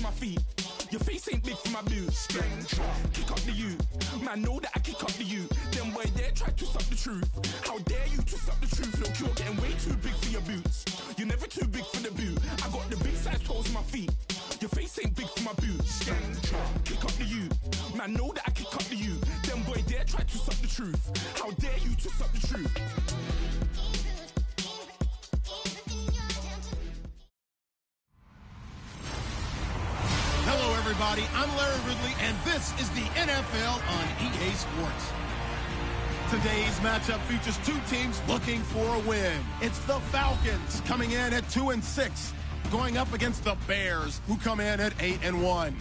my feet. Your face ain't big for my boots. Kick up the you. Man, know that I kick up the you. Them boy there try to twist up the truth. How dare you twist up the truth? Look, you're getting way too big for your boots. You're never too big for the boot. I got the big size toes on my feet. Your face ain't big for my boots. Kick up the you. Man, know that I kick up the you. Them boy there try to twist up the truth. How dare you twist up the truth? Hello, everybody. I'm Larry Ridley, and this is the NFL on EA Sports. Today's matchup features two teams looking for a win. It's the Falcons coming in at 2-6, going up against the Bears, who come in at 8-1.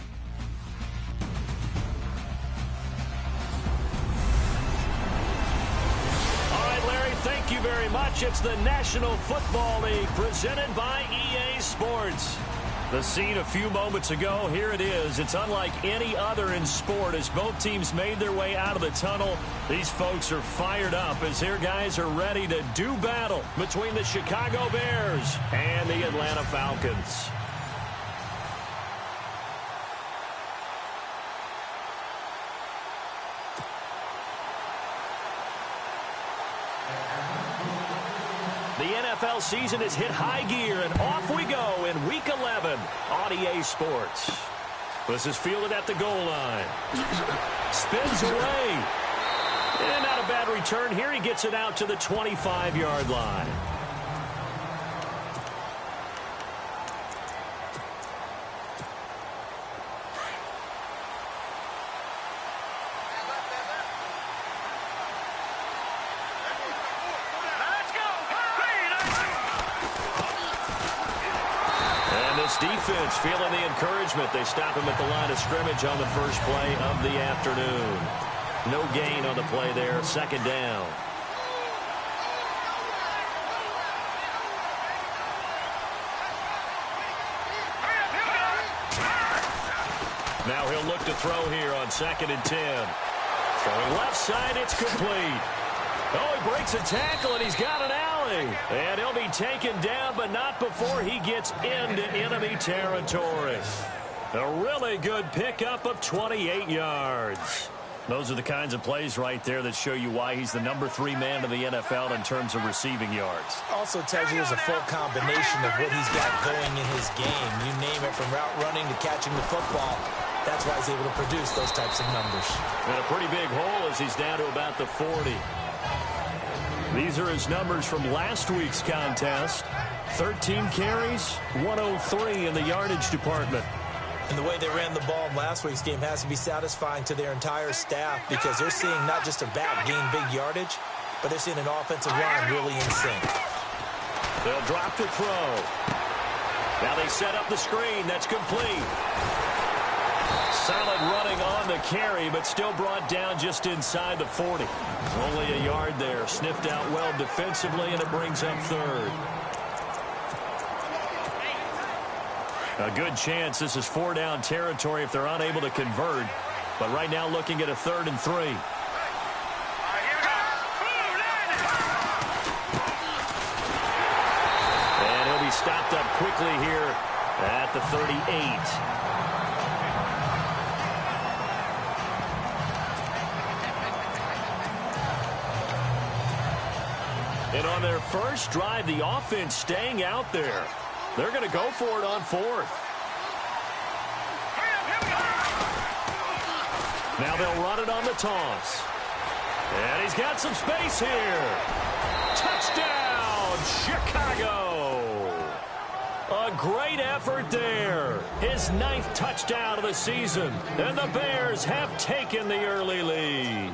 All right, Larry, thank you very much. It's the National Football League presented by EA Sports. The scene a few moments ago, here it is. It's unlike any other in sport as both teams made their way out of the tunnel. These folks are fired up as their guys are ready to do battle between the Chicago Bears and the Atlanta Falcons. The NFL season has hit high gear, and off we go in Week 11 on EA Sports. This is fielded at the goal line. Spins away. And not a bad return here. He gets it out to the 25-yard line. Defense feeling the encouragement. They stop him at the line of scrimmage on the first play of the afternoon. No gain on the play there. Second down. Now he'll look to throw here on 2nd and 10. Throwing left side, it's complete. Oh, he breaks a tackle, and he's got an alley. And he'll be taken down, but not before he gets into enemy territory. A really good pickup of 28 yards. Those are the kinds of plays right there that show you why he's the number 3 man in the NFL in terms of receiving yards. Also tells you there's a full combination of what he's got going in his game. You name it, from route running to catching the football. That's why he's able to produce those types of numbers. And a pretty big hole as he's down to about the 40. These are his numbers from last week's contest. 13 carries, 103 in the yardage department. And the way they ran the ball in last week's game has to be satisfying to their entire staff, because they're seeing not just a back gain big yardage, but they're seeing an offensive line really in sync. They'll drop to throw. Now they set up the screen. That's complete. Solid running on the carry, but still brought down just inside the 40. Only a yard there. Sniffed out well defensively, and it brings up third. A good chance this is 4-down territory if they're unable to convert. But right now looking at a 3rd and 3. And he'll be stopped up quickly here at the 38. And on their first drive, the offense staying out there. They're going to go for it on 4th. Now they'll run it on the toss. And he's got some space here. Touchdown, Chicago. A great effort there. His 9th touchdown of the season. And the Bears have taken the early lead.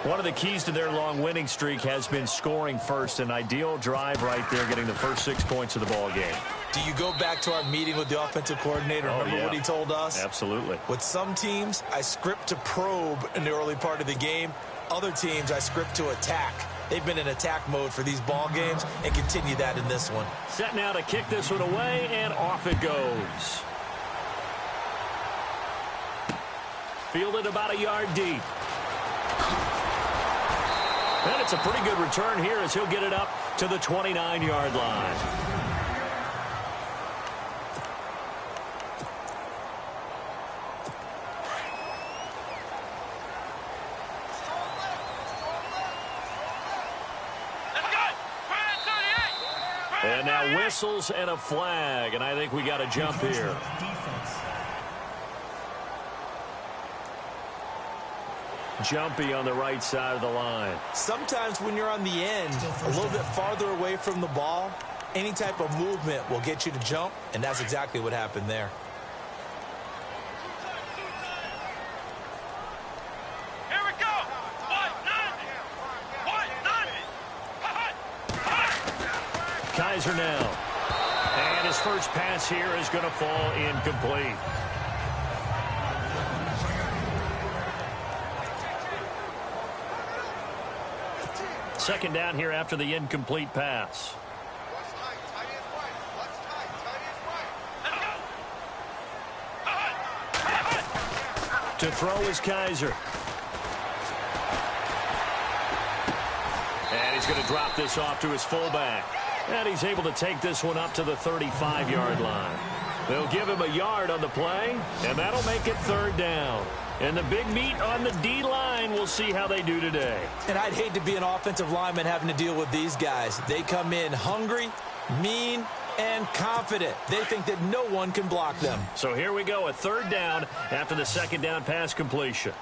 One of the keys to their long winning streak has been scoring first. An ideal drive right there, getting the first 6 points of the ball game. Do you go back to our meeting with the offensive coordinator? Remember what he told us? Absolutely. With some teams, I script to probe in the early part of the game. Other teams, I script to attack. They've been in attack mode for these ball games and continue that in this one. Set now to kick this one away, and off it goes. Fielded about a yard deep. And it's a pretty good return here as he'll get it up to the 29-yard line. And now whistles and a flag, and I think we got a jump here. Jumpy on the right side of the line. Sometimes when you're on the end, a little bit farther away from the ball, any type of movement will get you to jump, and that's exactly what happened there. Here we go. Kaiser now. And his first pass here is going to fall incomplete. Second down here after the incomplete pass. To throw is Kaiser. And he's going to drop this off to his fullback. And he's able to take this one up to the 35-yard line. They'll give him a yard on the play, and that'll make it third down. And the big meat on the D-line, we'll see how they do today. And I'd hate to be an offensive lineman having to deal with these guys. They come in hungry, mean, and confident. They think that no one can block them. So here we go, a third down after the second down pass completion.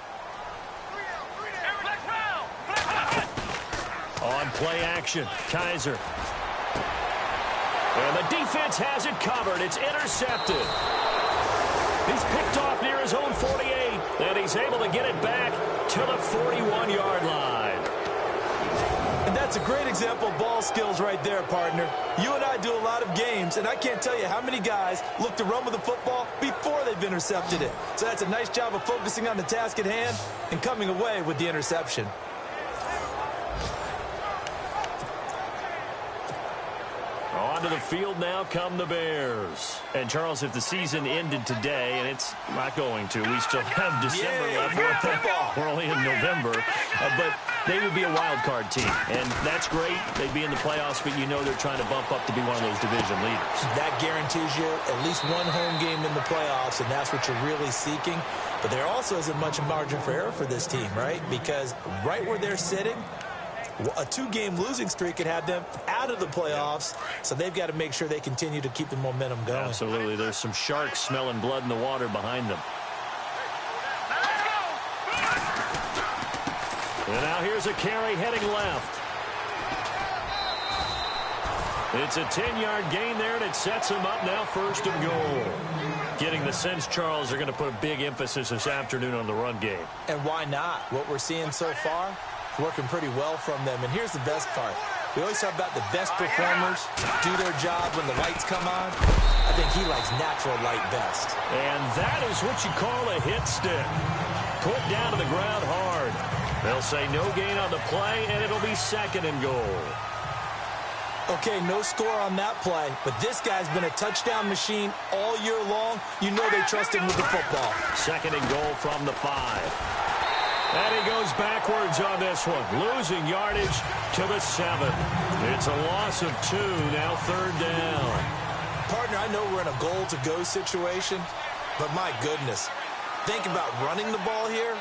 On play action, Kaiser. And the defense has it covered. It's intercepted. He's picked off near his own 48, and he's able to get it back to the 41-yard line. And that's a great example of ball skills right there, partner. You and I do a lot of games, and I can't tell you how many guys look to run with the football before they've intercepted it. So that's a nice job of focusing on the task at hand and coming away with the interception. Onto the field now come the Bears. And, Charles, if the season ended today, and it's not going to, we still have December left. We're only in November. But they would be a wild card team. And that's great. They'd be in the playoffs, but you know they're trying to bump up to be one of those division leaders. That guarantees you at least one home game in the playoffs, and that's what you're really seeking. But there also isn't much margin for error for this team, right? Because right where they're sitting, a two-game losing streak could have them out of the playoffs, so they've got to make sure they continue to keep the momentum going. Absolutely. There's some sharks smelling blood in the water behind them. And now here's a carry heading left. It's a 10-yard gain there, and it sets him up now first and goal. Getting the sense, Charles, they're going to put a big emphasis this afternoon on the run game. And why not? What we're seeing so far, working pretty well from them. And here's the best part. We always talk about the best performers do their job when the lights come on. I think he likes natural light best. And that is what you call a hit stick. Put down to the ground hard. They'll say no gain on the play, and it'll be second and goal. Okay, no score on that play, but this guy's been a touchdown machine all year long. You know they trust him with the football. Second and goal from the 5. And he goes backwards on this one, losing yardage to the 7. It's a loss of 2, now third down. Partner, I know we're in a goal-to-go situation, but my goodness, think about running the ball here.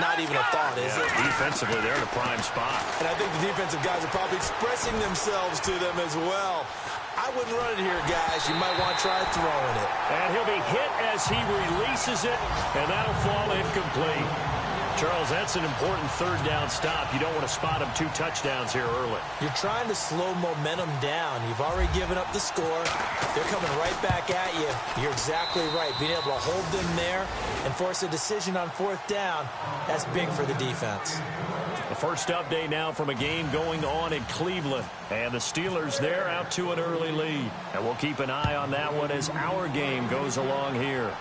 Not even a thought, is it? Defensively, they're in a prime spot. And I think the defensive guys are probably expressing themselves to them as well. I wouldn't run it here, guys. You might want to try throwing it. And he'll be hit as he releases it, and that'll fall incomplete. Charles, that's an important third down stop. You don't want to spot him 2 touchdowns here early. You're trying to slow momentum down. You've already given up the score. They're coming right back at you. You're exactly right. Being able to hold them there and force a decision on 4th down, that's big for the defense. The first update now from a game going on in Cleveland. And the Steelers, they're out to an early lead. And we'll keep an eye on that one as our game goes along here.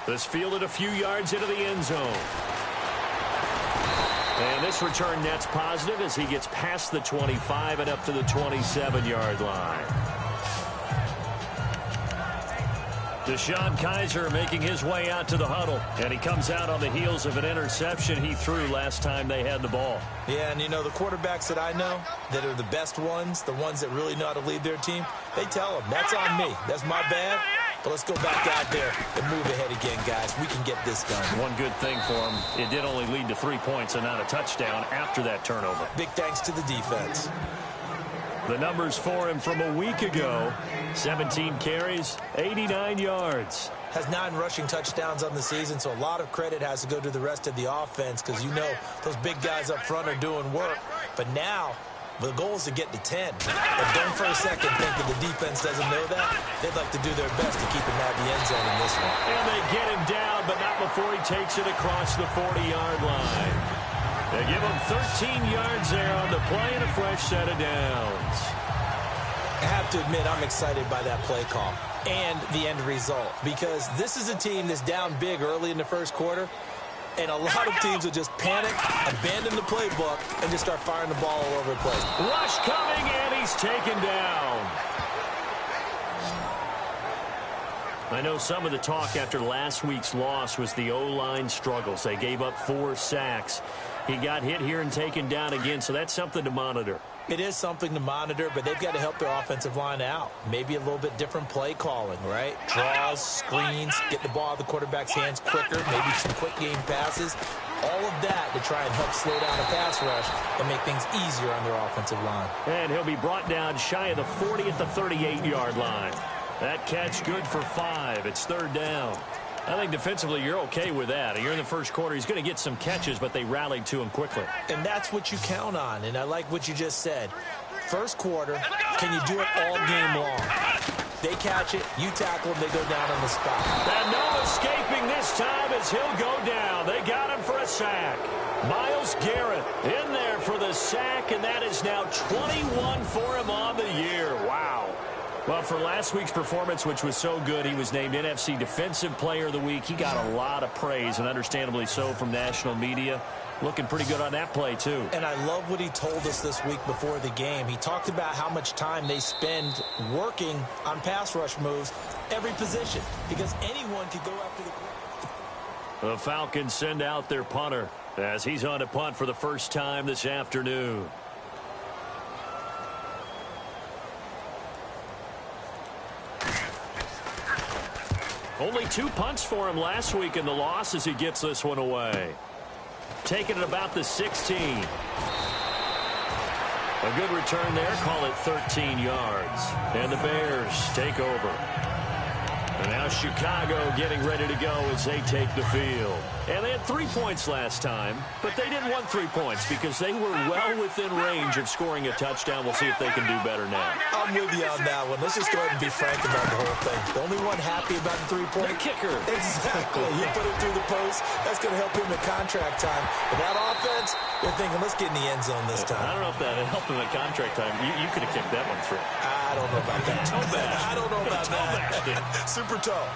This fielded a few yards into the end zone. And this return net's positive as he gets past the 25 and up to the 27-yard line. DeShone Kizer making his way out to the huddle. And he comes out on the heels of an interception he threw last time they had the ball. Yeah, and you know, the quarterbacks that I know that are the best ones, the ones that really know how to lead their team, they tell them, that's on me. That's my bad. But let's go back out there and move ahead again, guys. We can get this done. One good thing for him, it did only lead to 3 points and not a touchdown after that turnover. Big thanks to the defense. The numbers for him from a week ago: 17 carries, 89 yards. Has 9 rushing touchdowns on the season, so a lot of credit has to go to the rest of the offense because you know those big guys up front are doing work. But now the goal is to get to 10. But don't for a second think that the defense doesn't know that. They'd like to do their best to keep him at the end zone in this one. And they get him down, but not before he takes it across the 40-yard line. They give him 13 yards there on the play and a fresh set of downs. I have to admit, I'm excited by that play call and the end result because this is a team that's down big early in the first quarter, and a lot of teams will just panic, abandon the playbook, and just start firing the ball all over the place. Rush coming, and he's taken down. I know some of the talk after last week's loss was the O-line struggles. They gave up 4 sacks. He got hit here and taken down again, so that's something to monitor. It is something to monitor, but they've got to help their offensive line out. Maybe a little bit different play calling, right? Draws, screens, get the ball out of the quarterback's hands quicker, maybe some quick game passes. All of that to try and help slow down a pass rush and make things easier on their offensive line. And he'll be brought down shy of the 40 at the 38-yard line. That catch good for 5. It's 3rd down. I think defensively you're okay with that. You're in the first quarter. He's going to get some catches, but they rallied to him quickly. And that's what you count on, and I like what you just said. First quarter, can you do it all game long? They catch it, you tackle them, they go down on the spot. And no escaping this time as he'll go down. They got him for a sack. Myles Garrett in there for the sack, and that is now 21 for him on the year. Wow. Well, for last week's performance, which was so good, he was named NFC Defensive Player of the Week. He got a lot of praise, and understandably so, from national media. Looking pretty good on that play, too. And I love what he told us this week before the game. He talked about how much time they spend working on pass rush moves, every position, because anyone could go after the quarterback. The Falcons send out their punter as he's on to punt for the first time this afternoon. Only 2 punts for him last week in the loss as he gets this one away. Taking it about the 16. A good return there. Call it 13 yards. And the Bears take over. And now Chicago getting ready to go as they take the field. And they had 3 points last time, but they didn't want 3 points because they were well within range of scoring a touchdown. We'll see if they can do better now. I'm with you on that one. Let's just go ahead and be frank about the whole thing. The only one happy about the 3-point? The kicker. Exactly. He put it through the post. That's going to help him in contract time. But that offense, they're thinking, let's get in the end zone this time. I don't know if that helped him at contract time. You could have kicked that one through. I don't know about that. I don't know about that. Super toe.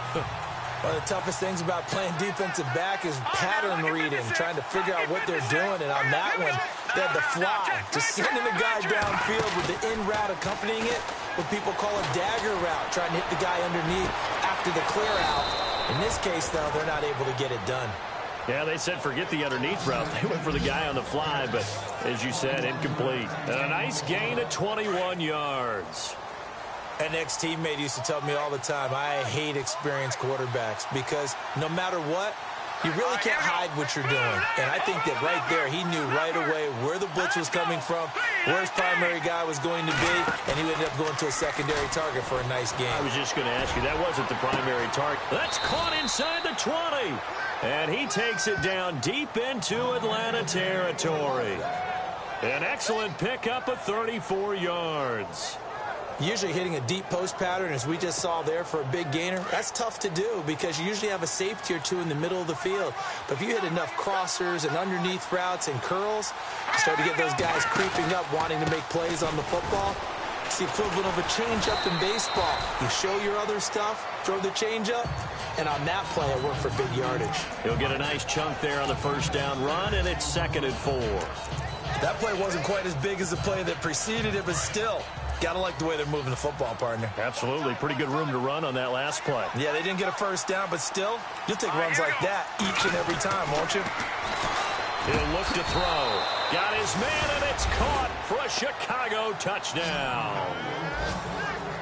One of the toughest things about playing defensive back is pattern reading, trying to figure out what they're doing. And on that one, they had the fly, just sending the guy downfield with the in route accompanying it, what people call a dagger route, trying to hit the guy underneath after the clear out. In this case, though, they're not able to get it done. Yeah, they said forget the underneath route. They went for the guy on the fly, but as you said, incomplete. And a nice gain of 21 yards. An ex-teammate used to tell me all the time, I hate experienced quarterbacks because no matter what, you really can't hide what you're doing. And I think that right there, he knew right away where the blitz was coming from, where his primary guy was going to be, and he ended up going to a secondary target for a nice game. I was just going to ask you, that wasn't the primary target. That's caught inside the 20. And he takes it down deep into Atlanta territory. An excellent pickup of 34 yards. Usually hitting a deep post pattern, as we just saw there for a big gainer, that's tough to do because you usually have a safety or two in the middle of the field. But if you hit enough crossers and underneath routes and curls, you start to get those guys creeping up, wanting to make plays on the football. It's the equivalent of a changeup in baseball. You show your other stuff, throw the changeup, and on that play, it worked for big yardage. He'll get a nice chunk there on the first down run, and it's 2nd and 4. That play wasn't quite as big as the play that preceded it, but still, gotta like the way they're moving the football, partner. Absolutely. Pretty good room to run on that last play. Yeah, they didn't get a first down, but still, you'll take runs like that each and every time, won't you? He'll look to throw. Got his man, and it's caught for a Chicago touchdown.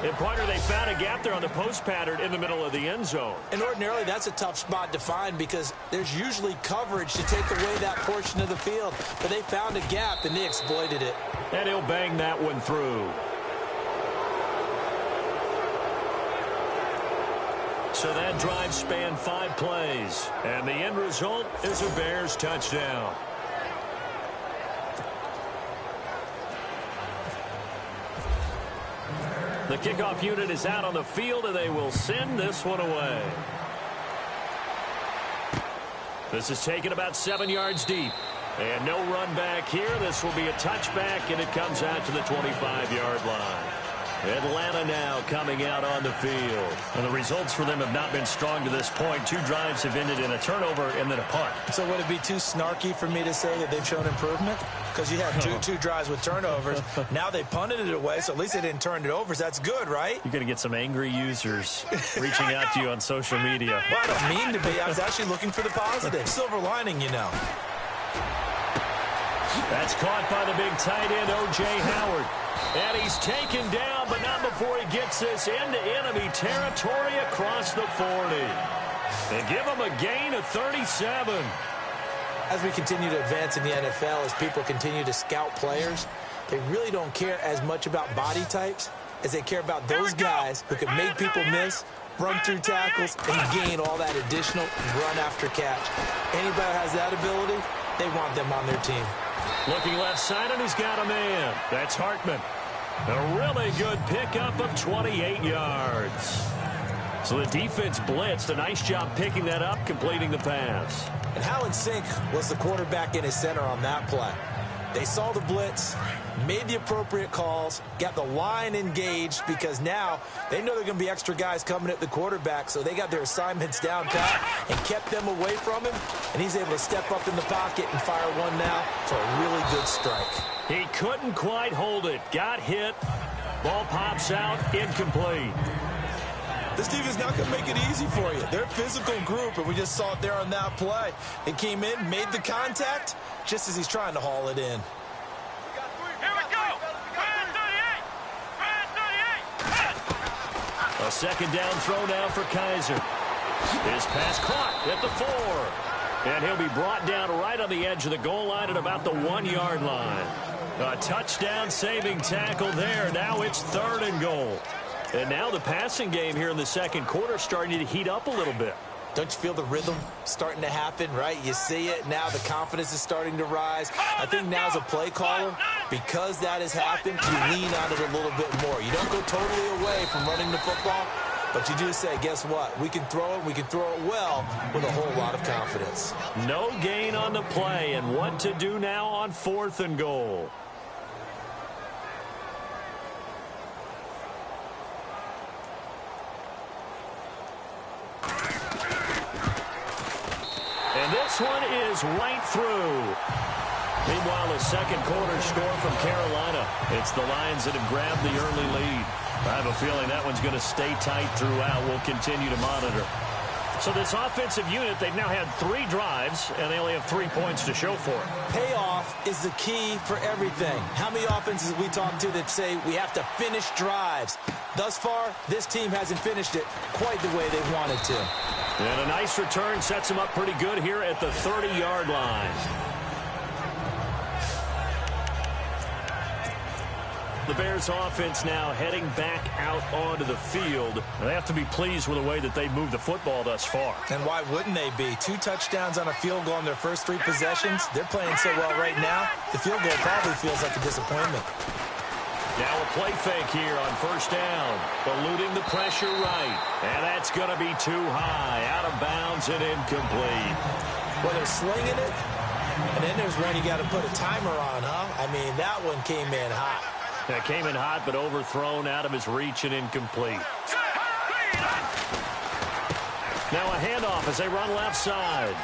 And, partner, they found a gap there on the post pattern in the middle of the end zone. And ordinarily, that's a tough spot to find because there's usually coverage to take away that portion of the field. But they found a gap, and they exploited it. And he'll bang that one through. So that drive spanned 5 plays. And the end result is a Bears touchdown. The kickoff unit is out on the field, and they will send this one away. This is taken about 7 yards deep. And no run back here. This will be a touchback, and it comes out to the 25-yard line. Atlanta now coming out on the field. And the results for them have not been strong to this point. 2 drives have ended in a turnover and then a punt. So would it be too snarky for me to say that they've shown improvement? Because you had two drives with turnovers. Now they punted it away, so at least they didn't turn it over. So that's good, right? You're going to get some angry users reaching out to you on social media. Well, I don't mean to be. I was actually looking for the positive. Silver lining, you know. That's caught by the big tight end, O.J. Howard. And he's taken down, but not before he gets this into enemy territory across the 40. They give him a gain of 37. As we continue to advance in the NFL, as people continue to scout players, they really don't care as much about body types as they care about those guys who can make people miss, run through tackles, and gain all that additional run after catch. Anybody who has that ability, they want them on their team. Looking left side, and he's got a man. That's Hartman. A really good pickup of 28 yards. So the defense blitzed. A nice job picking that up, completing the pass. And how in sync was the quarterback in his center on that play? They saw the blitz, made the appropriate calls, got the line engaged, because now they know there are going to be extra guys coming at the quarterback, so they got their assignments down pat and kept them away from him, and he's able to step up in the pocket and fire one now for a really good strike. He couldn't quite hold it. Got hit. Ball pops out. Incomplete. This defense not going to make it easy for you. They're a physical group, and we just saw it there on that play. It came in, made the contact, just as he's trying to haul it in. Here we go. Brand 38. Brand 38. A second down throw now for Kaiser. His pass caught at the 4. And he'll be brought down right on the edge of the goal line at about the 1-yard line. A touchdown saving tackle there. Now it's 3rd and goal. And now the passing game here in the second quarter starting to heat up a little bit. Don't you feel the rhythm starting to happen, right? You see it now. The confidence is starting to rise. I think now as a play caller, because that has happened, you lean on it a little bit more. You don't go totally away from running the football, but you do say, guess what? We can throw it. We can throw it well with a whole lot of confidence. No gain on the play, and what to do now on 4th and goal. This one is right through. Meanwhile, a second quarter score from Carolina. It's the Lions that have grabbed the early lead. I have a feeling that one's going to stay tight throughout. We'll continue to monitor. So this offensive unit, they've now had 3 drives, and they only have 3 points to show for it. Payoff is the key for everything. How many offenses we talk to that say we have to finish drives? Thus far, this team hasn't finished it quite the way they wanted to. And a nice return sets him up pretty good here at the 30-yard line. The Bears offense now heading back out onto the field. They have to be pleased with the way that they moved the football thus far. And why wouldn't they be? 2 touchdowns on a field goal in their first 3 possessions. They're playing so well right now, the field goal probably feels like a disappointment. Now a play fake here on 1st down. Eluding the pressure right. And that's going to be too high. Out of bounds and incomplete. Well, they're slinging it. And then there's one you got to put a timer on, huh? I mean, that one came in hot. That came in hot, but overthrown out of his reach and incomplete. Now a handoff as they run left side.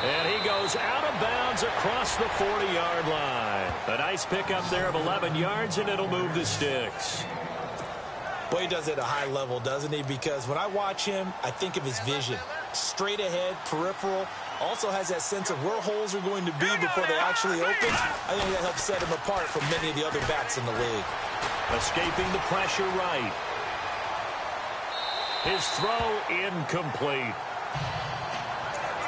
And he goes out of bounds across the 40-yard line. A nice pickup there of 11 yards, and it'll move the sticks. Boy, he does it at a high level, doesn't he? Because when I watch him, I think of his vision. Straight ahead, peripheral. Also has that sense of where holes are going to be before they actually open. I think that helps set him apart from many of the other backs in the league. Escaping the pressure right. His throw incomplete.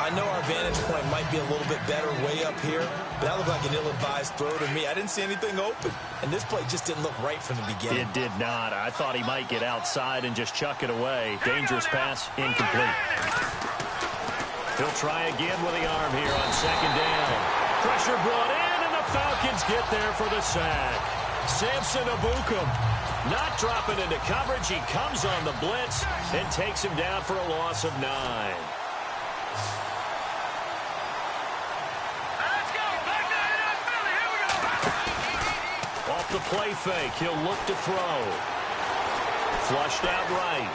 I know our vantage point might be a little bit better way up here, But that looked like an ill-advised throw to me. I didn't see anything open. And this play just didn't look right from the beginning. It did not. I thought he might get outside and just chuck it away. Dangerous pass, incomplete. He'll try again with the arm here on second down. Pressure brought in, and the Falcons get there for the sack. Samson Abukum not dropping into coverage. He comes on the blitz and takes him down for a loss of 9. Off the play fake, he'll look to throw. Flushed out right.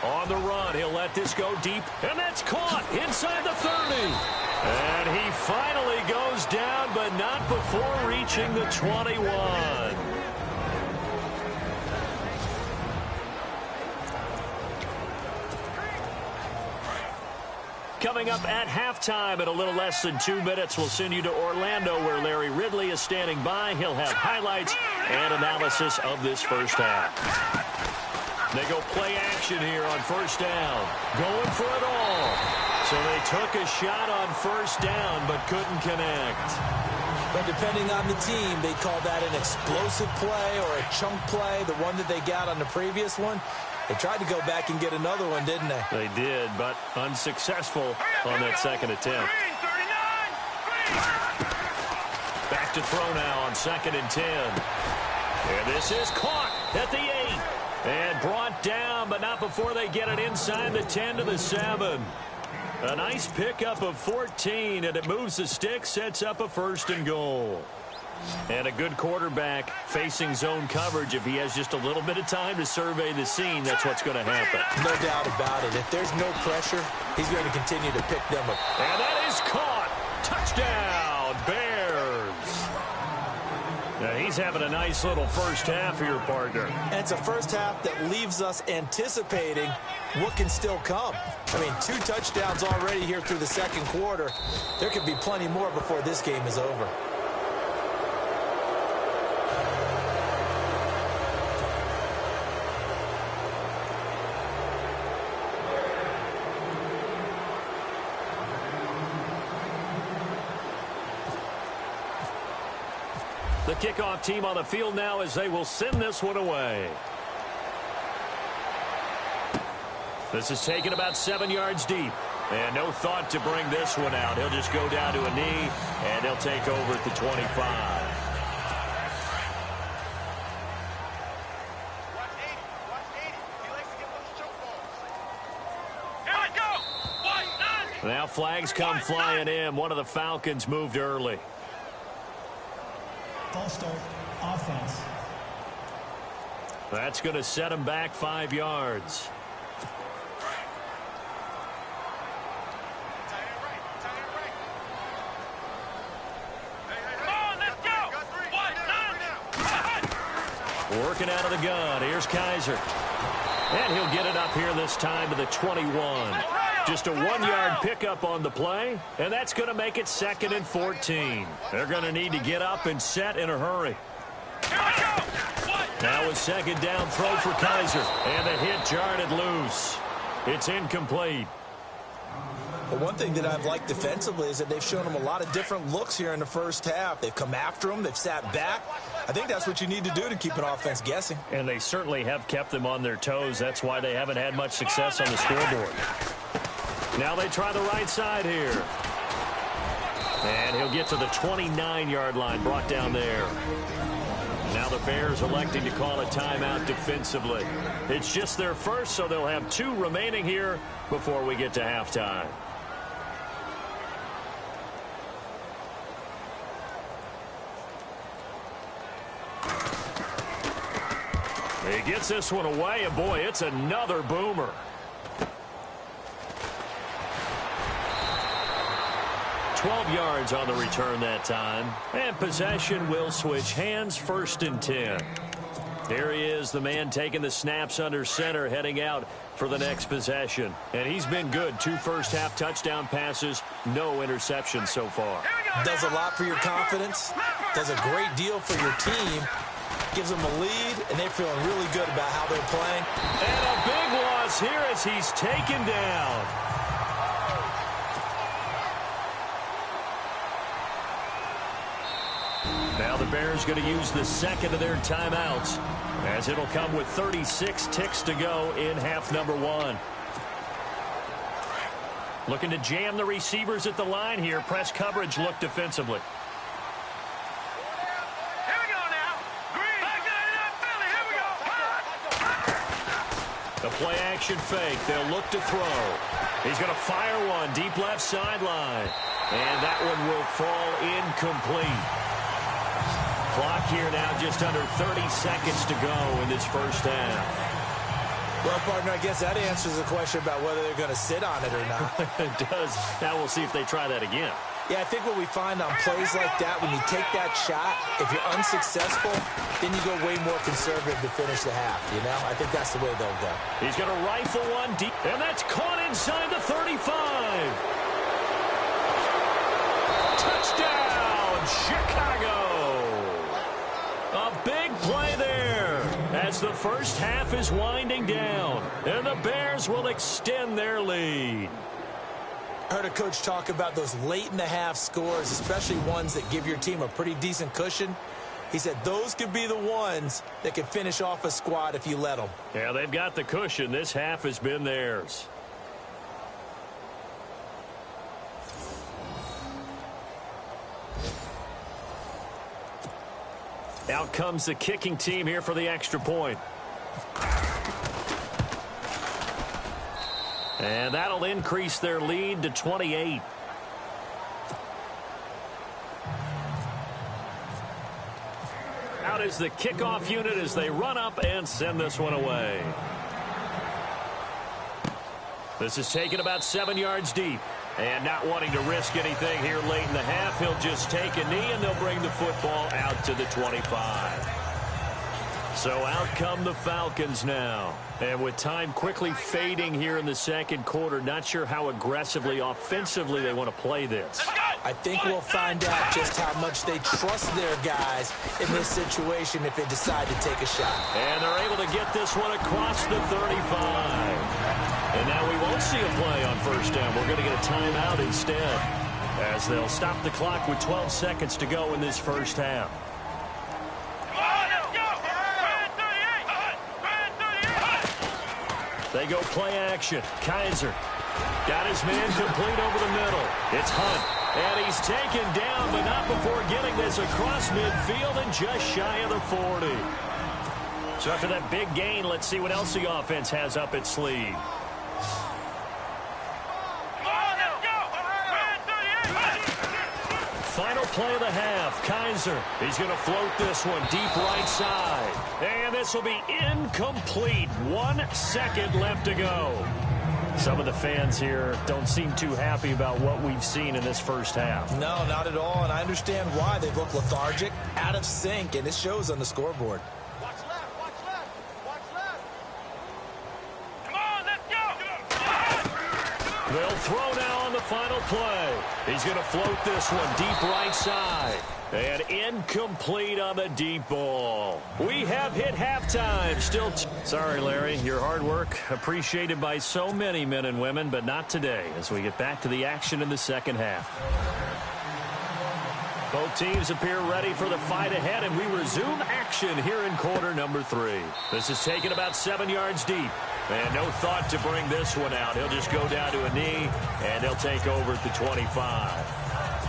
On the run, he'll let this go deep, and that's caught inside the 30. And he finally goes down, but not before reaching the 21. Coming up at halftime in a little less than 2 minutes, we'll send you to Orlando, where Larry Ridley is standing by. He'll have highlights and analysis of this first half. They go play action here on first down. Going for it all. So they took a shot on first down, but couldn't connect. But depending on the team, they call that an explosive play or a chunk play, the one that they got on the previous one. They tried to go back and get another one, didn't they? They did, but unsuccessful on that second attempt. Back to throw now on second and 10. And this is caught at the 8. And brought down, but not before they get it inside the 10 to the 7. A nice pickup of 14, and it moves the stick, sets up a 1st and goal. And a good quarterback facing zone coverage. If he has just a little bit of time to survey the scene, that's what's going to happen. No doubt about it. If there's no pressure, he's going to continue to pick them up. And that is caught. Touchdown, Bears. Now, he's having a nice little first half here, partner. And it's a first half that leaves us anticipating what can still come. I mean, 2 touchdowns already here through the second quarter. There could be plenty more before this game is over. The kickoff team on the field now as they will send this one away. This is taken about 7 yards deep. And no thought to bring this one out. He'll just go down to a knee, and he'll take over at the 25. Now flags come flying in. One of the Falcons moved early. False start, offense. That's going to set him back 5 yards. Working out of the gun. Here's Kaiser. And he'll get it up here this time to the 21. Just a 1-yard pickup on the play, and that's going to make it 2nd and 14. They're going to need to get up and set in a hurry. Now a second down throw for Kaiser, and the hit jarred it loose. It's incomplete. But one thing that I've liked defensively is that they've shown them a lot of different looks here in the first half. They've come after them. They've sat back. I think that's what you need to do to keep an offense guessing. And they certainly have kept them on their toes. That's why they haven't had much success on the scoreboard. Now they try the right side here. And he'll get to the 29-yard line, brought down there. Now the Bears electing to call a timeout defensively. It's just their first, so they'll have 2 remaining here before we get to halftime. He gets this one away, and boy, it's another boomer. 12 yards on the return that time. And possession will switch hands, 1st and 10. There he is, the man taking the snaps under center, heading out for the next possession. And he's been good. 2 first-half touchdown passes, no interceptions so far. Does a lot for your confidence, does a great deal for your team, gives them a lead, and they're feeling really good about how they're playing. And a big loss here as he's taken down. Now the Bears going to use the second of their timeouts, as it'll come with 36 ticks to go in half number one. Looking to jam the receivers at the line here. Press coverage look defensively. The play action fake. They'll look to throw. He's going to fire one deep left sideline. And that one will fall incomplete. Clock here now just under 30 seconds to go in this first half. Well, partner, I guess that answers the question about whether they're going to sit on it or not. It does. Now we'll see if they try that again. Yeah, I think what we find on plays like that, when you take that shot, if you're unsuccessful, then you go way more conservative to finish the half, you know? I think that's the way they'll go. He's going to rifle one deep, and that's caught inside the 35. Touchdown, Chicago! A big play there as the first half is winding down, and the Bears will extend their lead. I heard a coach talk about those late-in-the-half scores, especially ones that give your team a pretty decent cushion. He said those could be the ones that could finish off a squad if you let them. Yeah, they've got the cushion. This half has been theirs. Out comes the kicking team here for the extra point. And that'll increase their lead to 28. Out is the kickoff unit as they run up and send this one away. This is taken about 7 yards deep. And not wanting to risk anything here late in the half, he'll just take a knee and they'll bring the football out to the 25. So out come the Falcons now. And with time quickly fading here in the second quarter, not sure how aggressively, offensively they want to play this. I think we'll find out just how much they trust their guys in this situation if they decide to take a shot. And they're able to get this one across the 35. And now we won't see a play on first down. We're going to get a timeout instead, as they'll stop the clock with 12 seconds to go in this first half. They go play action. Kaiser got his man complete over the middle. It's Hunt. And he's taken down, but not before getting this across midfield and just shy of the 40. So after that big gain, let's see what else the offense has up its sleeve. Final play of the half. Kaiser. He's going to float this one deep right side. And this will be incomplete. 1 second left to go. Some of the fans here don't seem too happy about what we've seen in this first half. No, not at all, and I understand why. They look lethargic, out of sync, and it shows on the scoreboard. Watch left, watch left, watch left. Come on, let's go. They'll throw now on the final play. He's going to float this one deep right side. And incomplete on the deep ball. We have hit halftime. Still, sorry, Larry, your hard work appreciated by so many men and women, but not today as we get back to the action in the second half. Both teams appear ready for the fight ahead, and we resume action here in quarter number 3. This is taken about 7 yards deep. And no thought to bring this one out. He'll just go down to a knee, and they'll take over at the 25.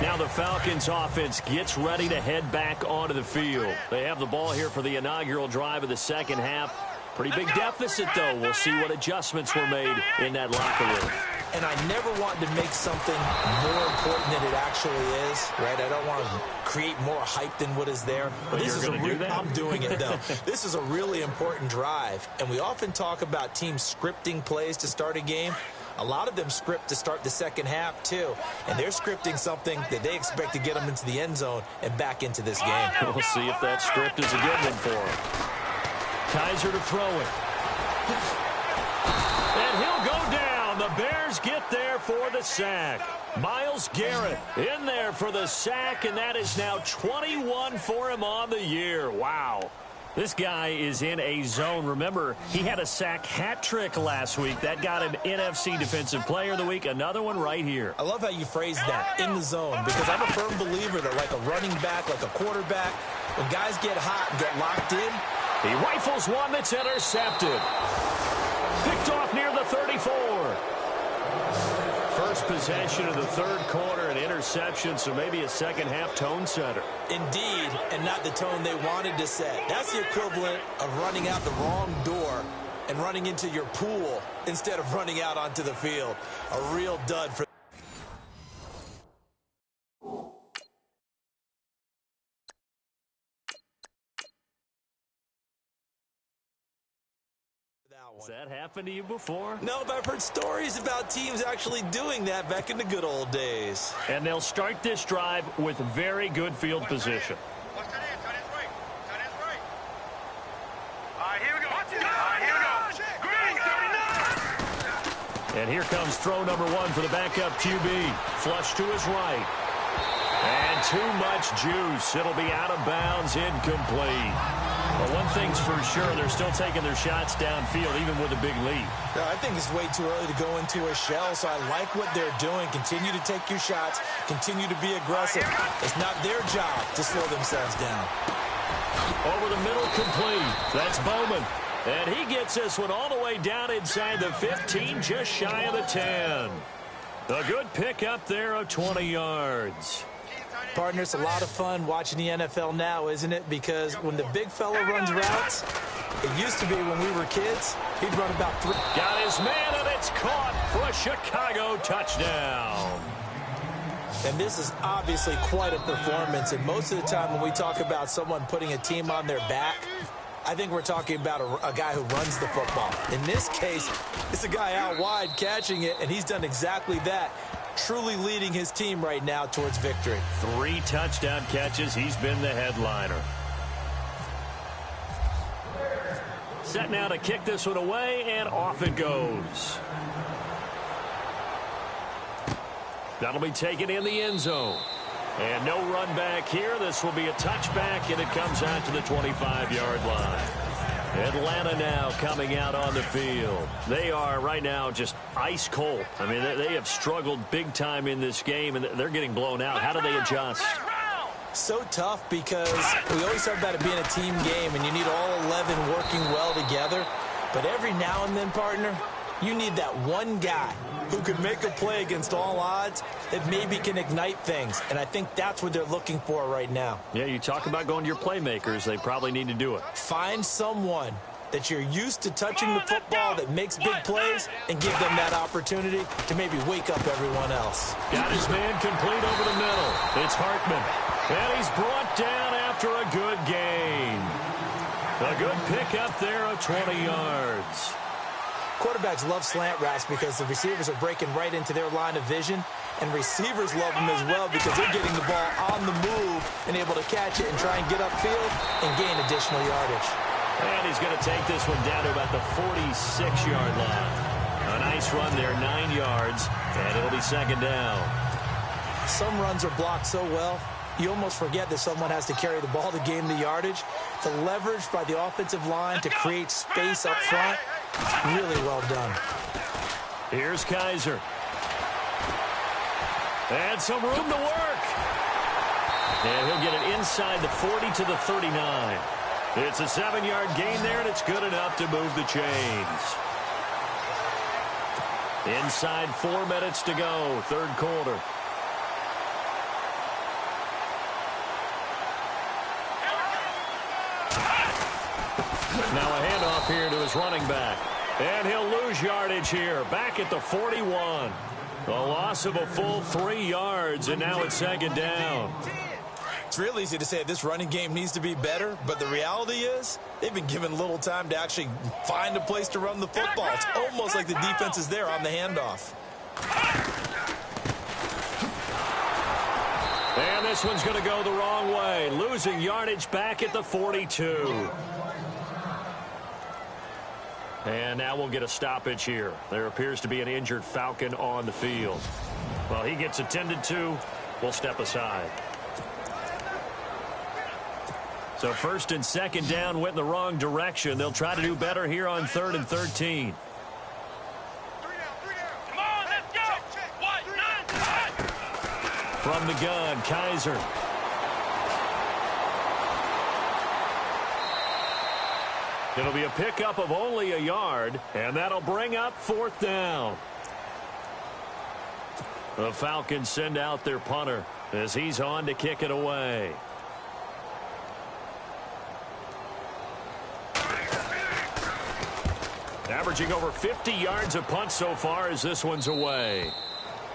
Now the Falcons offense gets ready to head back onto the field. They have the ball here for the inaugural drive of the second half. Pretty big deficit, though. We'll see what adjustments were made in that locker room. And I never want to make something more important than it actually is, right? I don't want to create more hype than what is there. But this is I'm doing it, though. This is a really important drive. And we often talk about teams scripting plays to start a game. A lot of them script to start the second half, too. And they're scripting something that they expect to get them into the end zone and back into this game. We'll see if that script is a good one for him. Kaiser to throw it. And he'll go down. The Bears get there for the sack. Myles Garrett in there for the sack, and that is now 21 for him on the year. Wow. This guy is in a zone. Remember, he had a sack hat trick last week. That got an NFC Defensive Player of the Week. Another one right here. I love how you phrase that, in the zone, because I'm a firm believer that like a running back, like a quarterback, when guys get hot and get locked in. He rifles one that's intercepted. Picked off near the 34. First possession of the third quarter, an interception, so maybe a second-half tone setter. Indeed, and not the tone they wanted to set. That's the equivalent of running out the wrong door and running into your pool instead of running out onto the field. A real dud for Has that happened to you before? No, but I've heard stories about teams actually doing that back in the good old days. And they'll start this drive with very good field position. Watch that in. Tight end's right. Tight end's right. All right, here we go. Watch it. All right, here we go. Green, 39. And here comes throw number one for the backup QB. Flush to his right. And too much juice. It'll be out of bounds, incomplete. Well, one thing's for sure, they're still taking their shots downfield, even with a big lead. I think it's way too early to go into a shell, so I like what they're doing. Continue to take your shots. Continue to be aggressive. It's not their job to slow themselves down. Over the middle, complete. That's Bowman. And he gets this one all the way down inside the 15, just shy of the 10. A good pick up there of 20 yards. Partner, it's a lot of fun watching the NFL now, isn't it? Because when the big fella runs routes, it used to be when we were kids, he'd run about 3. Got his man, and it's caught for a Chicago touchdown. And this is obviously quite a performance. And most of the time when we talk about someone putting a team on their back, I think we're talking about a guy who runs the football. In this case, it's a guy out wide catching it, and he's done exactly that. Truly leading his team right now towards victory. 3 touchdown catches. He's been the headliner. Set now to kick this one away, and off it goes. That'll be taken in the end zone. And no run back here. This will be a touchback, and it comes out to the 25-yard line. Atlanta now coming out on the field. They are right now just ice cold. I mean, they have struggled big time in this game, and they're getting blown out. How do they adjust? So tough because we always talk about it being a team game, and you need all 11 working well together. But every now and then, partner, you need that one guy who can make a play against all odds that maybe can ignite things. And I think that's what they're looking for right now. Yeah, you talk about going to your playmakers. They probably need to do it. Find someone that you're used to touching the football that makes big plays and give them that opportunity to maybe wake up everyone else. Got his man complete over the middle. It's Hartman. And he's brought down after a good gain. A good pick up there of 20 yards. Quarterbacks love slant routes because the receivers are breaking right into their line of vision, and receivers love them as well because they're getting the ball on the move and able to catch it and try and get upfield and gain additional yardage. And he's going to take this one down to about the 46-yard line. A nice run there, 9 yards, and it'll be second down. Some runs are blocked so well, you almost forget that someone has to carry the ball to gain the yardage. The leverage by the offensive line to create space up front, really well done. Here's Kaiser. And some room to work. And he'll get it inside the 40 to the 39. It's a 7-yard gain there, and it's good enough to move the chains. Inside 4 minutes to go, third quarter. Now a handoff here to his running back. And he'll lose yardage here. Back at the 41. A loss of a full 3 yards, and now it's second down. It's real easy to say this running game needs to be better, but the reality is they've been given little time to actually find a place to run the football. It's almost like the defense is there on the handoff. And this one's going to go the wrong way. Losing yardage back at the 42. And now we'll get a stoppage here. There appears to be an injured Falcon on the field. Well, he gets attended to. We'll step aside. So first and second down went in the wrong direction. They'll try to do better here on 3rd and 13. Come on, let's go. From the gun, Kaiser. It'll be a pickup of only a yard, and that'll bring up 4th down. The Falcons send out their punter as he's on to kick it away. Averaging over 50 yards a punt so far as this one's away.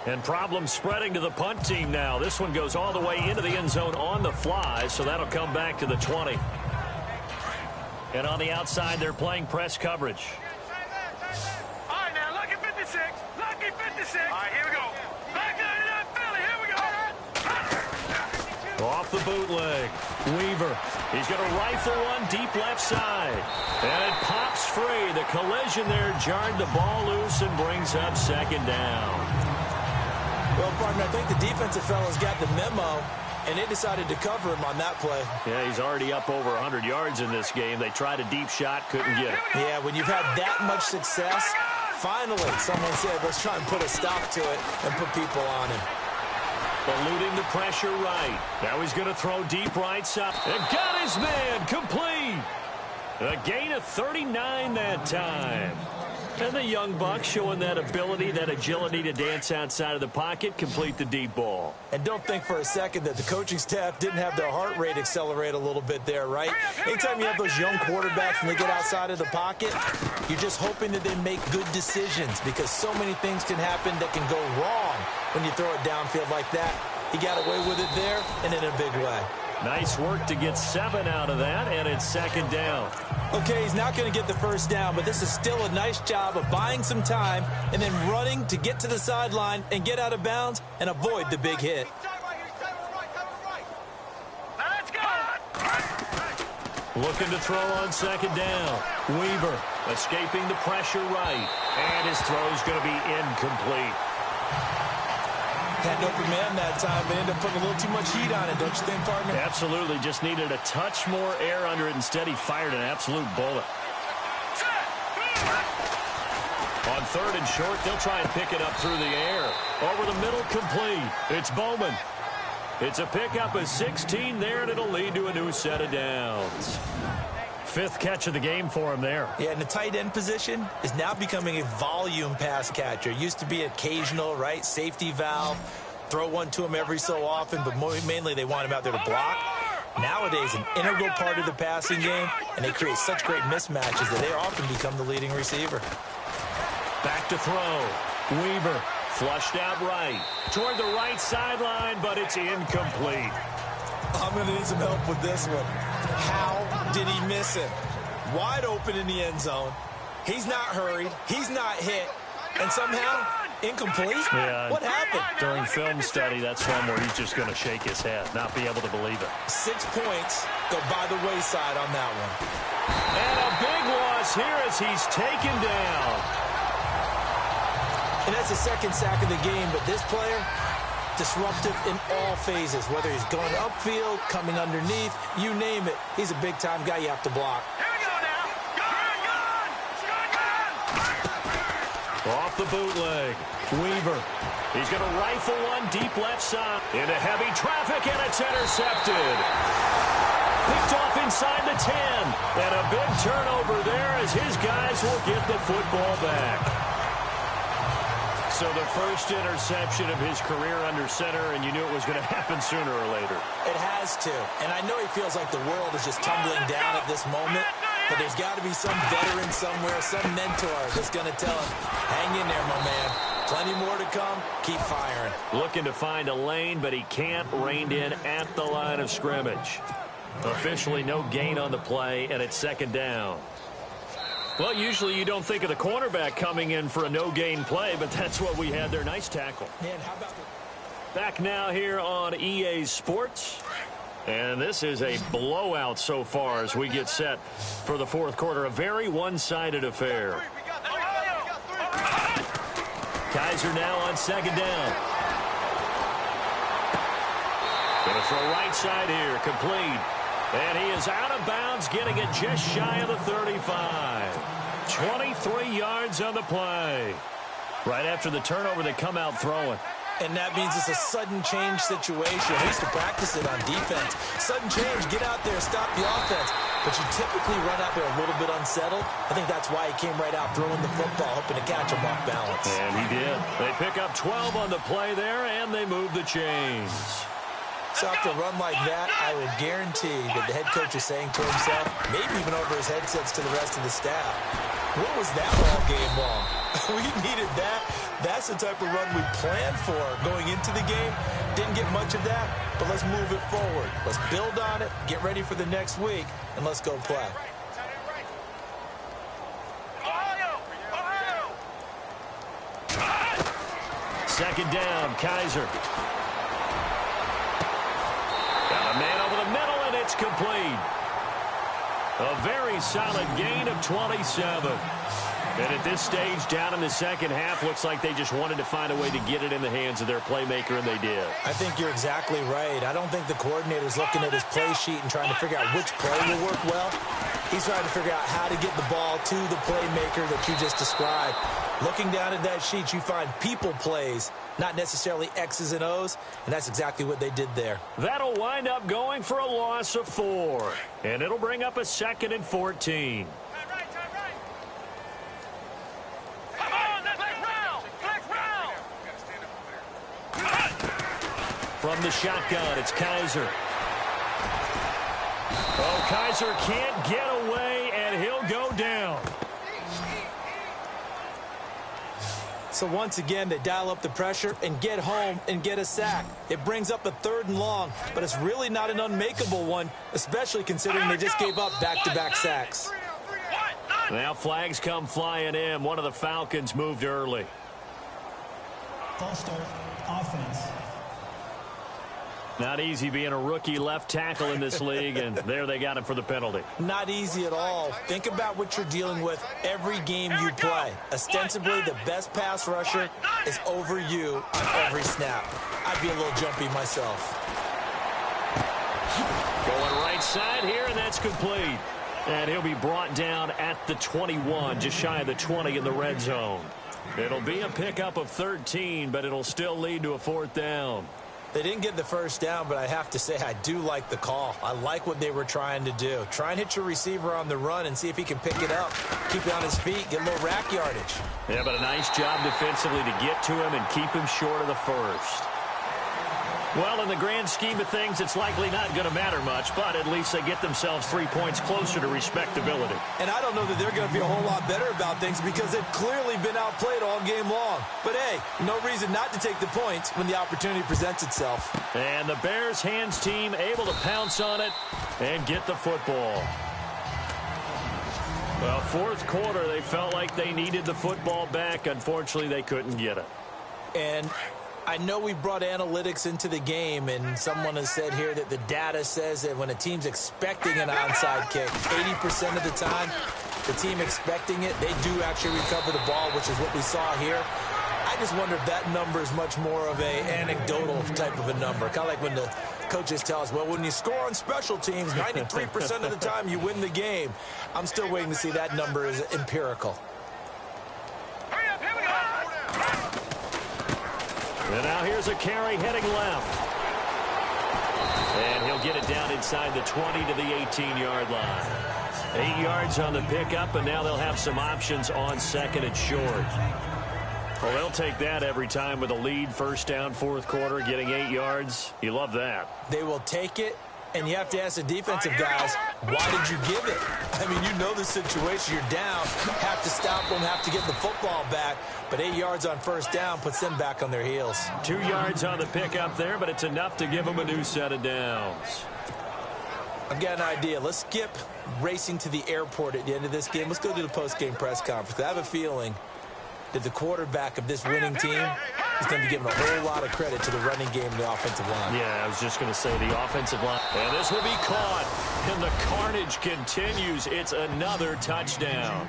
And problems spreading to the punt team now. This one goes all the way into the end zone on the fly, so that'll come back to the 20. And on the outside, they're playing press coverage. All right, now, lucky 56. Lucky 56. All right, here we go. Back in Philly. Here we go. Off the bootleg. Weaver. He's going to rifle one deep left side. And it pops free. The collision there jarred the ball loose and brings up 2nd down. Well, partner, I think the defensive fellas got the memo, and they decided to cover him on that play. Yeah, he's already up over 100 yards in this game. They tried a deep shot, couldn't get it. Yeah, when you've had that much success, finally someone said, let's try and put a stop to it and put people on him. Eluding the pressure right. Now he's going to throw deep right side. And got his man complete. A gain of 39 that time. And the young buck showing that ability, that agility to dance outside of the pocket, complete the deep ball. And don't think for a second that the coaching staff didn't have their heart rate accelerate a little bit there, right? Anytime you have those young quarterbacks and they get outside of the pocket, you're just hoping that they make good decisions because so many things can happen that can go wrong when you throw it downfield like that. He got away with it there and in a big way. Nice work to get 7 out of that, and it's 2nd down. Okay, he's not going to get the first down, but this is still a nice job of buying some time and then running to get to the sideline and get out of bounds and avoid the big hit. Now let's go. Looking to throw on 2nd down. Weaver escaping the pressure right, and his throw's going to be incomplete. Had an open man that time, but ended up putting a little too much heat on it, don't you think, partner? Absolutely. Just needed a touch more air under it. Instead, he fired an absolute bullet. On 3rd and short, they'll try and pick it up through the air. Over the middle, complete. It's Bowman. It's a pickup of 16 there, and it'll lead to a new set of downs. 5th catch of the game for him there. Yeah, and the tight end position is now becoming a volume pass catcher. Used to be occasional, right? Safety valve. Throw one to him every so often, but mainly they want him out there to block. Nowadays, an integral part of the passing game, and they create such great mismatches that they often become the leading receiver. Back to throw. Weaver flushed out right. Toward the right sideline, but it's incomplete. I'm going to need some help with this one. How did he miss him? Wide open in the end zone. He's not hurried. He's not hit. And somehow, incomplete? Yeah. What happened? During film study, that's one where he's just going to shake his head, not be able to believe it. 6 points go by the wayside on that one. And a big loss here as he's taken down. And that's the 2nd sack of the game, but this player, disruptive in all phases, whether he's going upfield, coming underneath, you name it. He's a big-time guy you have to block. Here we go now. Gun. Off the bootleg. Weaver. He's going to rifle one deep left side. Into heavy traffic, and it's intercepted. Picked off inside the 10. And a big turnover there as his guys will get the football back. So the first interception of his career under center, and you knew it was going to happen sooner or later. It has to. And I know he feels like the world is just tumbling down at this moment, but there's got to be some veteran somewhere, some mentor that's going to tell him, hang in there, my man. Plenty more to come. Keep firing. Looking to find a lane, but he can't. Reined in at the line of scrimmage. Officially no gain on the play, and it's 2nd down. Well, usually you don't think of the cornerback coming in for a no-gain play, but that's what we had there. Nice tackle. Man, how about Back now here on EA Sports. And this is a blowout so far as we get set for the 4th quarter. A very one-sided affair. Kaiser now on 2nd down. Going to throw right side here. Complete. And he is out of bounds, getting it just shy of the 35. 23 yards on the play. Right after the turnover, they come out throwing. And that means it's a sudden change situation. We used to practice it on defense. Sudden change, get out there, stop the offense. But you typically run out there a little bit unsettled. I think that's why he came right out throwing the football, hoping to catch him off balance. And he did. They pick up 12 on the play there, and they move the chains. So after a run like that, I would guarantee that the head coach is saying to himself, maybe even over his headsets to the rest of the staff, what was that all game long? We needed that. That's the type of run we planned for going into the game. Didn't get much of that, but let's move it forward. Let's build on it, get ready for the next week, and let's go play. Second down, Kaiser. Got a man over the middle, and it's complete. A very solid gain of 27. And at this stage, down in the second half, looks like they just wanted to find a way to get it in the hands of their playmaker, and they did. I think you're exactly right. I don't think the coordinator's looking at his play sheet and trying to figure out which play will work well. He's trying to figure out how to get the ball to the playmaker that you just described. Looking down at that sheet, you find people plays, not necessarily X's and O's, and that's exactly what they did there. That'll wind up going for a loss of 4, and it'll bring up a 2nd and 14. From the shotgun, it's Kaiser. Oh, Kaiser can't get away, and he'll go down. So once again, they dial up the pressure and get home and get a sack. It brings up a 3rd and long, but it's really not an unmakeable one, especially considering they just gave up back-to-back sacks. Now flags come flying in. One of the Falcons moved early. False start, offense. Not easy being a rookie left tackle in this league, and there they got him for the penalty. Not easy at all. Think about what you're dealing with every game you play. Ostensibly, the best pass rusher is over you on every snap. I'd be a little jumpy myself. Going right side here, and that's complete. And he'll be brought down at the 21, just shy of the 20 in the red zone. It'll be a pickup of 13, but it'll still lead to a 4th down. They didn't get the first down, but I have to say I do like the call. I like what they were trying to do. Try and hit your receiver on the run and see if he can pick it up. Keep it on his feet, get a little rack yardage. Yeah, but a nice job defensively to get to him and keep him short of the first. Well, in the grand scheme of things, it's likely not going to matter much, but at least they get themselves 3 points closer to respectability. And I don't know that they're going to be a whole lot better about things because they've clearly been outplayed all game long. But, hey, no reason not to take the points when the opportunity presents itself. And the Bears hands team able to pounce on it and get the football. Well, 4th quarter, they felt like they needed the football back. Unfortunately, they couldn't get it. And I know we brought analytics into the game, and someone has said here that the data says that when a team's expecting an onside kick, 80% of the time, the team expecting it, they do actually recover the ball, which is what we saw here. I just wonder if that number is much more of a anecdotal type of a number. Kind of like when the coaches tell us, well, when you score on special teams, 93% of the time you win the game. I'm still waiting to see that number is empirical. And now here's a carry heading left. And he'll get it down inside the 20 to the 18-yard line. 8 yards on the pickup, and now they'll have some options on 2nd and short. Well, they'll take that every time with a lead, 1st down, 4th quarter, getting 8 yards. You love that. They will take it, and you have to ask the defensive guys, why did you give it? I mean, you know the situation. You're down, have to stop them, have to get the football back. But 8 yards on 1st down puts them back on their heels. 2 yards on the pickup there, but it's enough to give them a new set of downs. I've got an idea. Let's skip racing to the airport at the end of this game. Let's go to the post-game press conference. I have a feeling that the quarterback of this winning team is going to be given a whole lot of credit to the running game and the offensive line. Yeah, I was just going to say the offensive line. And this will be caught. And the carnage continues. It's another touchdown.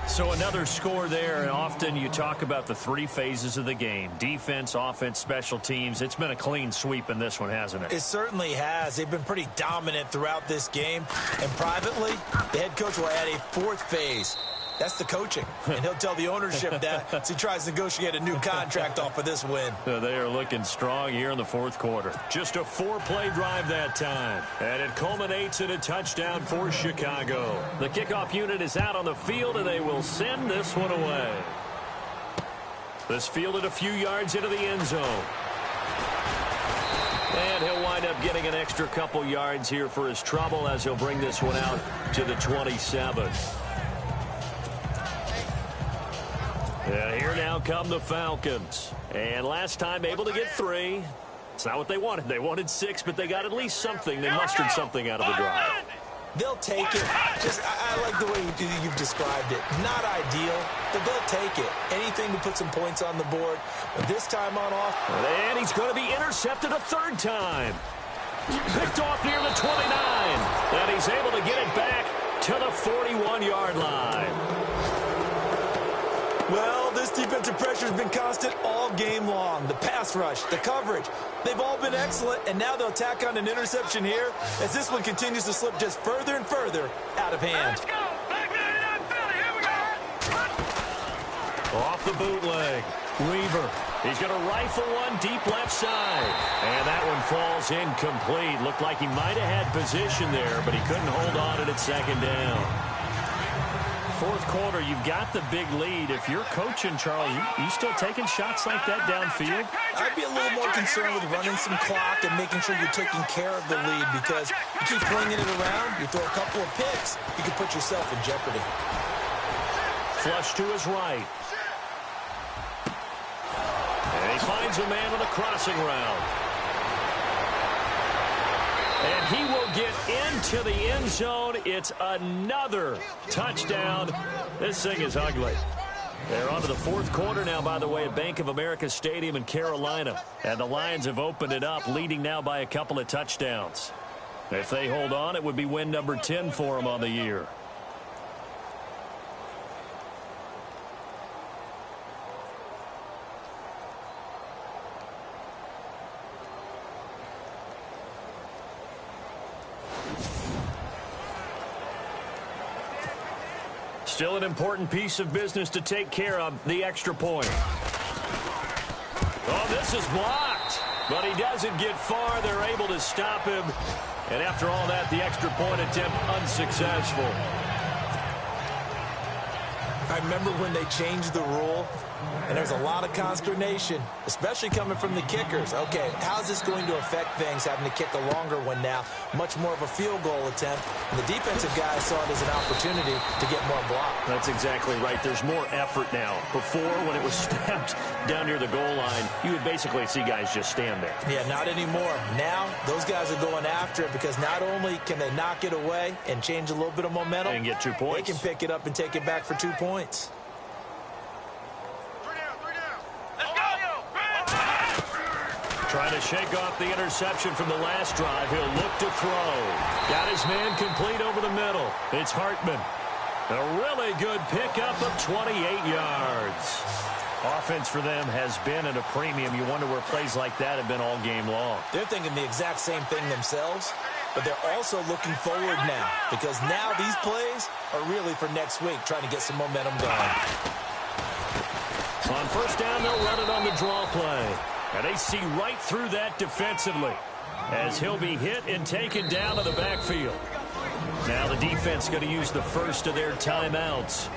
So another score there, and often you talk about the three phases of the game. Defense, offense, special teams. It's been a clean sweep in this one, hasn't it? It certainly has. They've been pretty dominant throughout this game. And privately, the head coach will add a fourth phase. That's the coaching. And he'll tell the ownership that as he tries to negotiate a new contract off of this win. They are looking strong here in the fourth quarter. Just a 4-play drive that time. And it culminates in a touchdown for Chicago. The kickoff unit is out on the field, and they will send this one away. This fielded a few yards into the end zone. And he'll wind up getting an extra couple yards here for his trouble as he'll bring this one out to the 27. And here now come the Falcons. And last time able to get 3. It's not what they wanted. They wanted 6, but they got at least something. They mustered something out of the drive. They'll take it. I like the way you've described it. Not ideal, but they'll take it. Anything to put some points on the board. But this time on off. And he's going to be intercepted a third time. Picked off near the 29. And he's able to get it back to the 41-yard line. Well, this defensive pressure has been constant all game long. The pass rush, the coverage, they've all been excellent, and now they'll tack on an interception here as this one continues to slip just further and further out of hand. Let's go. Back 99 Philly. Here we go. Off the bootleg. Weaver. He's going to rifle one deep left side. And that one falls incomplete. Looked like he might have had position there, but he couldn't hold on at second down. Fourth quarter, you've got the big lead. If you're coaching, Charles, you still taking shots like that downfield? I'd be a little more concerned with running some clock and making sure you're taking care of the lead, because you keep flinging it around, you throw a couple of picks, you can put yourself in jeopardy. Flush to his right. And he finds a man on a crossing route. And he will get into the end zone. It's another touchdown. This thing is ugly. They're on to the fourth quarter now, by the way, at Bank of America Stadium in Carolina. And the Lions have opened it up, leading now by a couple of touchdowns. If they hold on, it would be win number 10 for them on the year. Still an important piece of business to take care of, the extra point. Oh, this is blocked, but he doesn't get far. They're able to stop him. And after all that, the extra point attempt unsuccessful. I remember when they changed the rule, and there's a lot of consternation, especially coming from the kickers. Okay, how's this going to affect things, having to kick a longer one now? Much more of a field goal attempt. And the defensive guys saw it as an opportunity to get more block. That's exactly right. There's more effort now. Before, when it was snapped down near the goal line, you would basically see guys just stand there. Yeah, not anymore. Now, those guys are going after it, because not only can they knock it away and change a little bit of momentum, and get 2 points. They can pick it up and take it back for 2 points. Trying to shake off the interception from the last drive. He'll look to throw. Got his man complete over the middle. It's Hartman. A really good pickup of 28 yards. Offense for them has been at a premium. You wonder where plays like that have been all game long. They're thinking the exact same thing themselves, but they're also looking forward now, because now these plays are really for next week, trying to get some momentum going. On first down, they'll run it on the draw play. And they see right through that defensively as he'll be hit and taken down to the backfield. Now the defense going to use the first of their timeouts.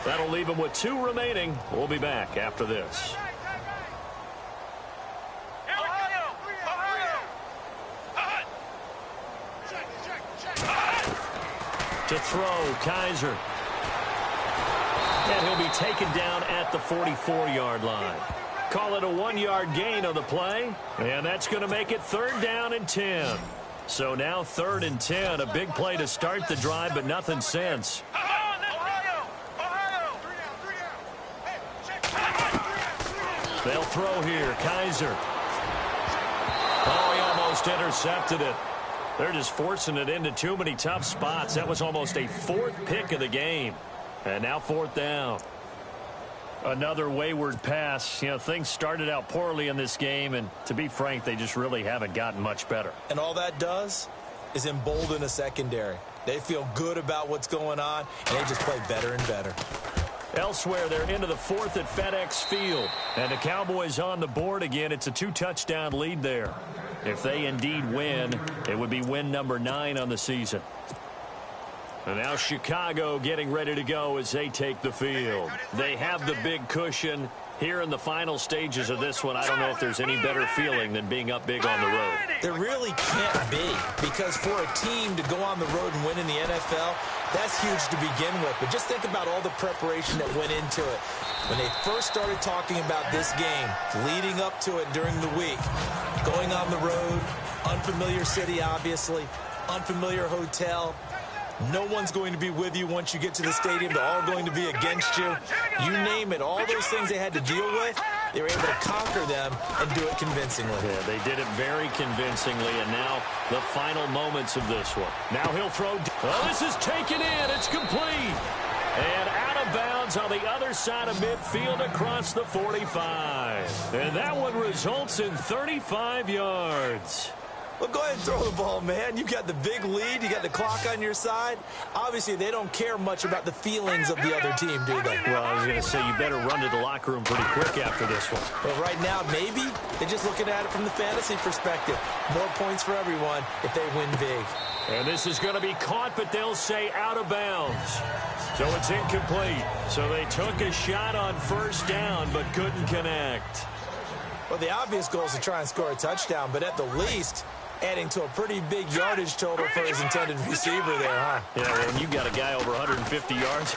That'll leave them with 2 remaining. We'll be back after this. To throw, Kaiser. And he'll be taken down at the 44-yard line. Call it a 1-yard gain on the play, and that's going to make it 3rd down and 10. So now 3rd and 10, a big play to start the drive, but nothing since. They'll throw here, Kaiser. Oh, he almost intercepted it. They're just forcing it into too many tough spots. That was almost a 4th pick of the game. And now 4th down. Another wayward pass. You know, things started out poorly in this game, and to be frank, they just really haven't gotten much better. And all that does is embolden a secondary. They feel good about what's going on, and they just play better and better. Elsewhere, they're into the 4th at FedEx Field. And the Cowboys on the board again. It's a 2-touchdown lead there. If they indeed win, it would be win number 9 on the season. And now Chicago getting ready to go as they take the field. They have the big cushion. Here in the final stages of this one, I don't know if there's any better feeling than being up big on the road. There really can't be, because for a team to go on the road and win in the NFL, that's huge to begin with. But just think about all the preparation that went into it. When they first started talking about this game, leading up to it during the week, going on the road, unfamiliar city, obviously, unfamiliar hotel. No one's going to be with you once you get to the stadium. They're all going to be against you. You name it. All those things they had to deal with, they were able to conquer them and do it convincingly. Yeah, they did it very convincingly, and now the final moments of this one. Now he'll throw. Oh, this is taken in. It's complete. And out of bounds on the other side of midfield across the 45. And that one results in 35 yards. Well, go ahead and throw the ball, man. You got the big lead. You got the clock on your side. Obviously, they don't care much about the feelings of the other team, do they? Well, I was going to say, you better run to the locker room pretty quick after this one. But right now, maybe they're just looking at it from the fantasy perspective. More points for everyone if they win big. And this is going to be caught, but they'll say out of bounds. So it's incomplete. So they took a shot on 1st down, but couldn't connect. Well, the obvious goal is to try and score a touchdown, but at the least, adding to a pretty big yardage total for his intended receiver there, huh? Yeah, well, when you got a guy over 150 yards,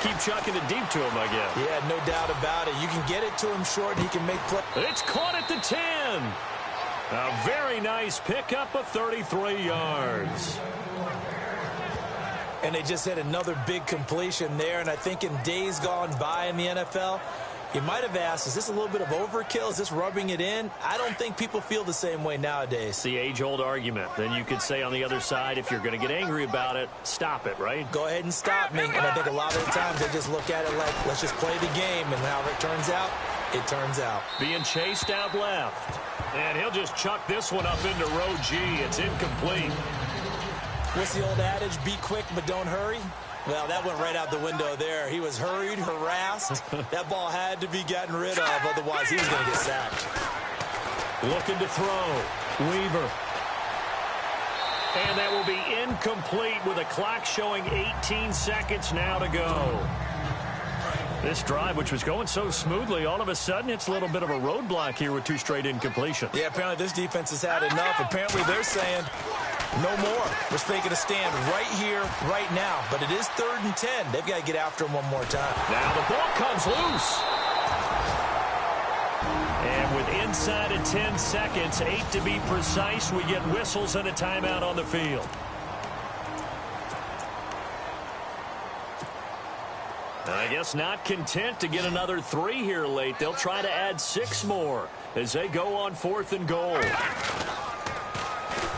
keep chucking it deep to him, I guess. Yeah, no doubt about it. You can get it to him short, and he can make play. It's caught at the 10. A very nice pickup of 33 yards. And they just had another big completion there, and I think in days gone by in the NFL, you might have asked, is this a little bit of overkill? Is this rubbing it in? I don't think people feel the same way nowadays. It's the age-old argument. Then you could say on the other side, if you're going to get angry about it, stop it, right? Go ahead and stop me. And I think a lot of the times they just look at it like, let's just play the game. And however it turns out, it turns out. Being chased out left. And he'll just chuck this one up into row G. It's incomplete. What's the old adage? Be quick, but don't hurry. Well, that went right out the window there. He was hurried, harassed. That ball had to be gotten rid of, otherwise he was going to get sacked. Looking to throw. Weaver. And that will be incomplete with a clock showing 18 seconds now to go. This drive, which was going so smoothly, all of a sudden it's a little bit of a roadblock here with 2 straight incompletions. Yeah, apparently this defense has had enough. Apparently they're saying, no more. We're taking a stand right here, right now. But it is 3rd and 10. They've got to get after him one more time. Now the ball comes loose. And with inside of 10 seconds, 8 to be precise, we get whistles and a timeout on the field. I guess not content to get another 3 here late. They'll try to add 6 more as they go on 4th and goal.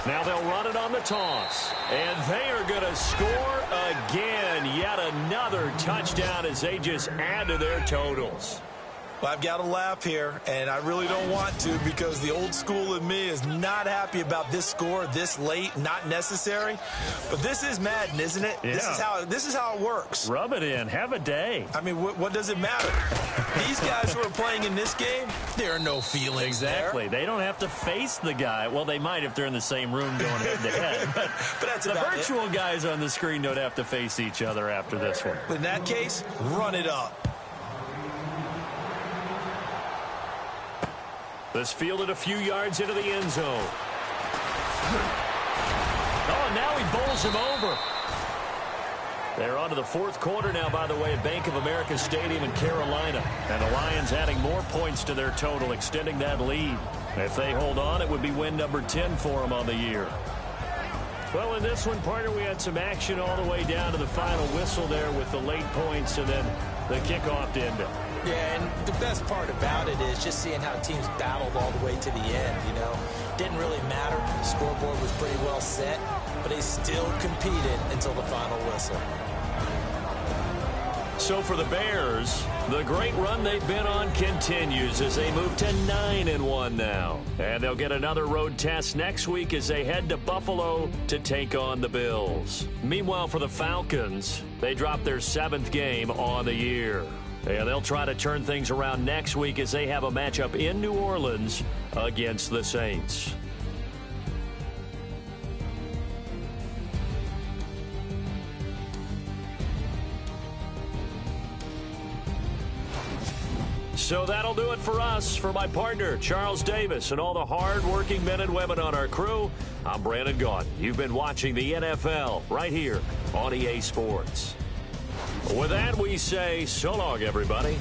Now they'll run it on the toss. And they are going to score again. Yet another touchdown as they just add to their totals. Well, I've got to laugh here, and I really don't want to because the old school in me is not happy about this score this late, not necessary. But this is Madden, isn't it? Yeah. This is how it works. Rub it in. Have a day. I mean, what does it matter? These guys who are playing in this game, there are no feelings Exactly. there. They don't have to face the guy. Well, they might if they're in the same room going head-to-head. But that's the about virtual guys on the screen don't have to face each other after this one. In that case, run it up. This fielded a few yards into the end zone. Oh, and now he bowls him over. They're on to the 4th quarter now, by the way, at Bank of America Stadium in Carolina. And the Lions adding more points to their total, extending that lead. If they hold on, it would be win number 10 for them on the year. Well, in this one, partner, we had some action all the way down to the final whistle there with the late points and then the kickoff to end it. Yeah, and the best part about it is just seeing how teams battled all the way to the end, you know. Didn't really matter. The scoreboard was pretty well set, but they still competed until the final whistle. So for the Bears, the great run they've been on continues as they move to 9-1 now. And they'll get another road test next week as they head to Buffalo to take on the Bills. Meanwhile, for the Falcons, they dropped their 7th game on the year. And they'll try to turn things around next week as they have a matchup in New Orleans against the Saints. So that'll do it for us. For my partner, Charles Davis, and all the hard-working men and women on our crew, I'm Brandon Gaudin. You've been watching the NFL right here on EA Sports. With that, we say so long, everybody.